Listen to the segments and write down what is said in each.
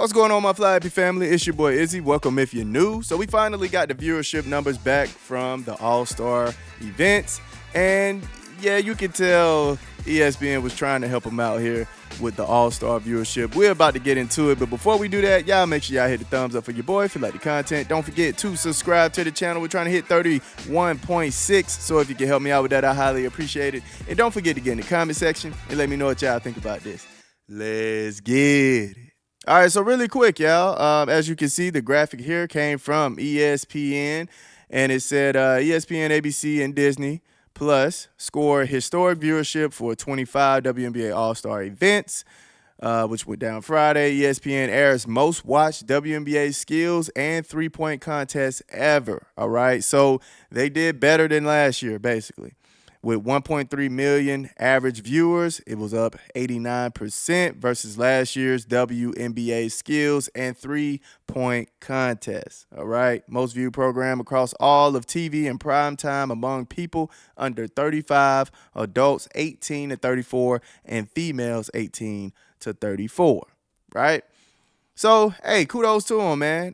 What's going on, my Fly Happy family? It's your boy Izzy. Welcome if you're new. So we finally got the viewership numbers back from the All-Star events. And yeah, you can tell ESPN was trying to help them out here with the All-Star viewership. We're about to get into it, but before we do that, y'all make sure y'all hit the thumbs up for your boy if you like the content. Don't forget to subscribe to the channel. We're trying to hit 31.6, so if you can help me out with that, I highly appreciate it. And don't forget to get in the comment section and let me know what y'all think about this. Let's get it. All right, so really quick, y'all. As you can see, the graphic here came from ESPN, and it said ESPN, ABC, and Disney Plus score historic viewership for 25 WNBA All-Star events, which went down Friday. ESPN airs most watched WNBA skills and three-point contests ever, all right? So they did better than last year, basically. With 1.3 million average viewers, it was up 89% versus last year's WNBA skills and three-point contest. All right, most viewed program across all of TV and prime time among people under 35, adults 18 to 34, and females 18 to 34. Right. So, hey, kudos to them, man.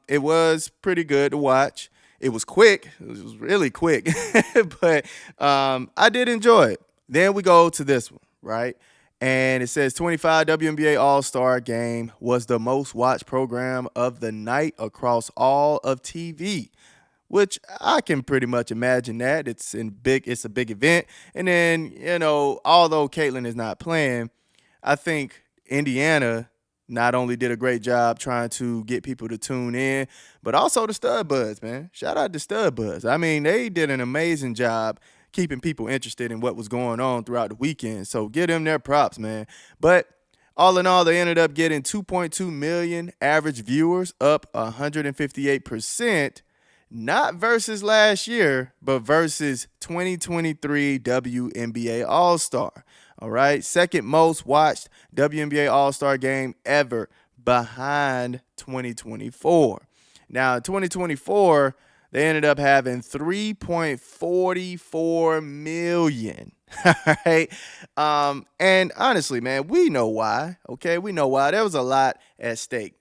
It was pretty good to watch. It was quick. It was really quick, but I did enjoy it. Then we go to this one, right? And it says 25 WNBA All-Star Game was the most watched program of the night across all of TV, which I can pretty much imagine that. It's a big event. And then, although Caitlin is not playing, I think Indiana not only did a great job trying to get people to tune in, but also the Stud Buds, man. Shout out to Stud Buds. I mean, they did an amazing job keeping people interested in what was going on throughout the weekend. So give them their props, man. But all in all, they ended up getting 2.2 million average viewers, up 158%, not versus last year, but versus 2023 WNBA All-Star. All right, second most watched WNBA All-Star game ever behind 2024. Now, in 2024, they ended up having 3.44 million. All right. And honestly, man, we know why. Okay, we know why. There was a lot at stake,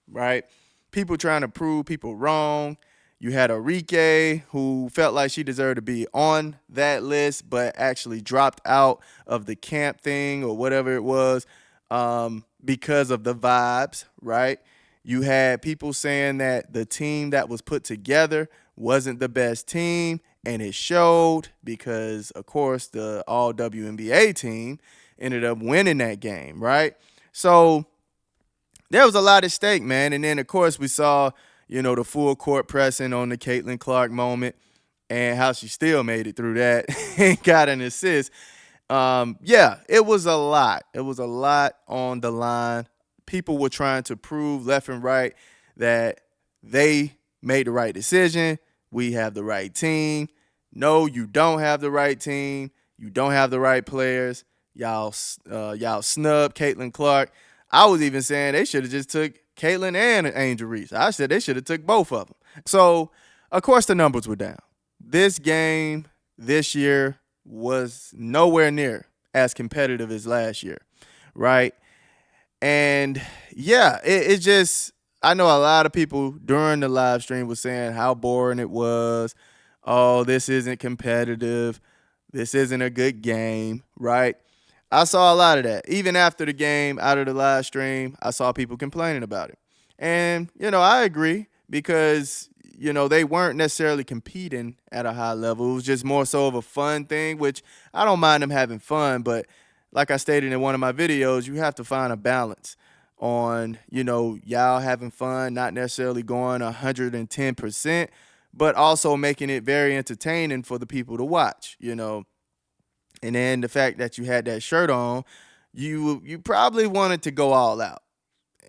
right? People trying to prove people wrong. You had Enrique, who felt like she deserved to be on that list, but actually dropped out of the camp thing or whatever it was because of the vibes, right? You had people saying that the team that was put together wasn't the best team, and it showed because, of course, the all-WNBA team ended up winning that game, right? So there was a lot at stake, man. And then, of course, we saw the full court pressing on the Caitlin Clark moment and how she still made it through that and got an assist. Yeah, it was a lot. It was a lot on the line. People were trying to prove left and right that they made the right decision. We have the right team. No, you don't have the right team. You don't have the right players. Y'all snubbed Caitlin Clark. I was even saying they should have just took Caitlin and Angel Reese. I said they should have took both of them. So, of course, the numbers were down. This game this year was nowhere near as competitive as last year, right? And, yeah, it just – I know a lot of people during the live stream was saying how boring it was. Oh, this isn't competitive. This isn't a good game, right? I saw a lot of that. Even after the game, out of the live stream, I saw people complaining about it. And, I agree because, they weren't necessarily competing at a high level. It was just more so of a fun thing, which I don't mind them having fun. But like I stated in one of my videos, you have to find a balance on, y'all having fun, not necessarily going 110%, but also making it very entertaining for the people to watch, And then the fact that you had that shirt on, you probably wanted to go all out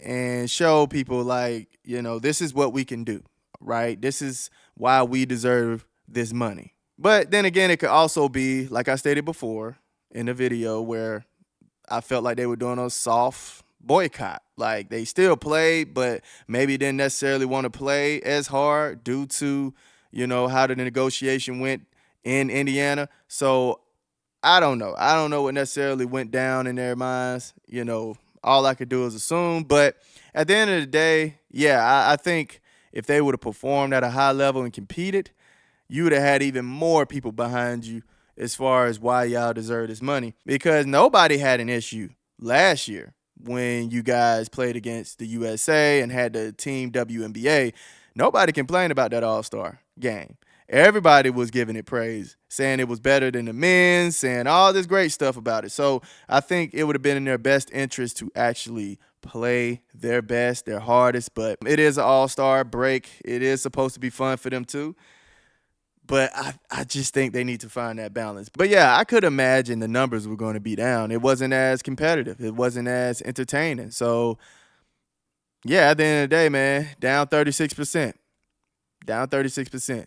and show people like, this is what we can do, right? This is why we deserve this money. But then again, it could also be, like I stated before in the video, where I felt like they were doing a soft boycott. Like they still played, but maybe didn't necessarily want to play as hard due to, how the negotiation went in Indiana. So I don't know. I don't know what necessarily went down in their minds. all I could do is assume. But at the end of the day, yeah, I think if they would have performed at a high level and competed, you would have had even more people behind you as far as why y'all deserve this money. Because nobody had an issue last year when you guys played against the USA and had the team WNBA. Nobody complained about that All-Star game. Everybody was giving it praise, saying it was better than the men's, saying all this great stuff about it. So I think it would have been in their best interest to actually play their best, their hardest. But it is an all-star break. It is supposed to be fun for them too. But I just think they need to find that balance. But yeah, I could imagine the numbers were going to be down. It wasn't as competitive. It wasn't as entertaining. So yeah, at the end of the day, man, down 36%. Down 36%.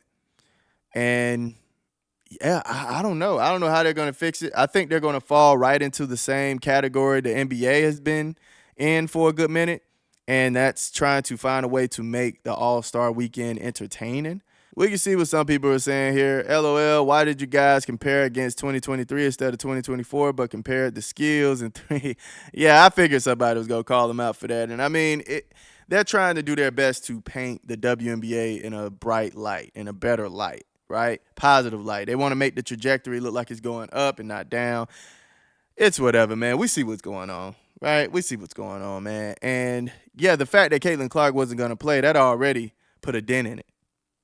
And yeah, I don't know. I don't know how they're going to fix it. I think they're going to fall right into the same category the NBA has been in for a good minute, and that's trying to find a way to make the All-Star weekend entertaining. We can see what some people are saying here. LOL, why did you guys compare against 2023 instead of 2024, but compared the skills and three? Yeah, I figured somebody was going to call them out for that. And I mean, they're trying to do their best to paint the WNBA in a bright light, in a better light. Right? Positive light. They want to make the trajectory look like it's going up and not down. It's whatever, man. We see what's going on, right? We see what's going on, man. And yeah, the fact that Caitlin Clark wasn't going to play, that already put a dent in it.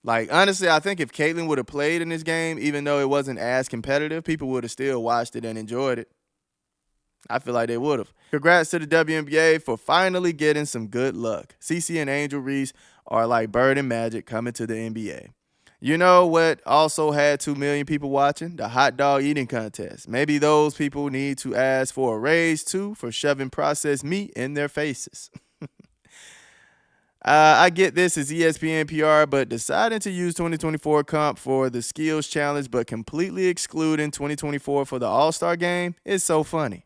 Like, honestly, I think if Caitlin would have played in this game, even though it wasn't as competitive, people would have still watched it and enjoyed it. I feel like they would have. Congrats to the WNBA for finally getting some good luck. CeCe and Angel Reese are like Bird and Magic coming to the NBA. You know what also had 2 million people watching? The hot dog eating contest. Maybe those people need to ask for a raise, too, for shoving processed meat in their faces. I get this as ESPN PR, but deciding to use 2024 comp for the skills challenge but completely excluding 2024 for the All-Star game is so funny.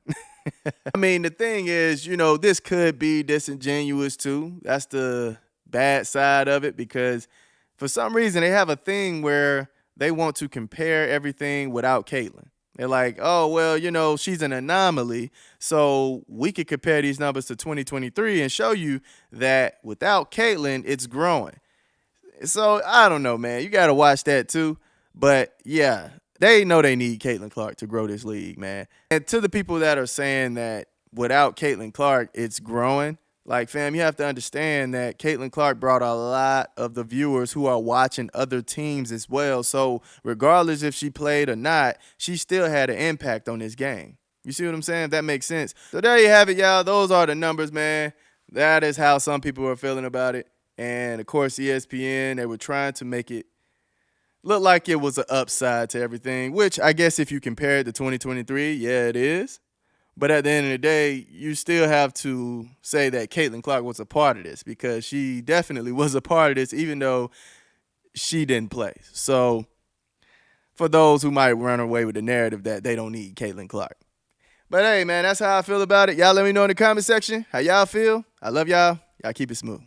I mean, the thing is, you know, this could be disingenuous, too. That's the bad side of it because for some reason, they have a thing where they want to compare everything without Caitlin. They're like, oh, well, you know, she's an anomaly, so we could compare these numbers to 2023 and show you that without Caitlin, it's growing. So, I don't know, man. You got to watch that, too. But, yeah, they know they need Caitlin Clark to grow this league, man. And to the people that are saying that without Caitlin Clark, it's growing, like, fam, you have to understand that Caitlin Clark brought a lot of the viewers who are watching other teams as well. So regardless if she played or not, she still had an impact on this game. You see what I'm saying? If that makes sense. So there you have it, y'all. Those are the numbers, man. That is how some people are feeling about it. And, of course, ESPN, they were trying to make it look like it was an upside to everything, which I guess if you compare it to 2023, yeah, it is. But at the end of the day, you still have to say that Caitlin Clark was a part of this because she definitely was a part of this, even though she didn't play. So for those who might run away with the narrative that they don't need Caitlin Clark. But hey, man, that's how I feel about it. Y'all let me know in the comment section how y'all feel. I love y'all. Y'all keep it smooth.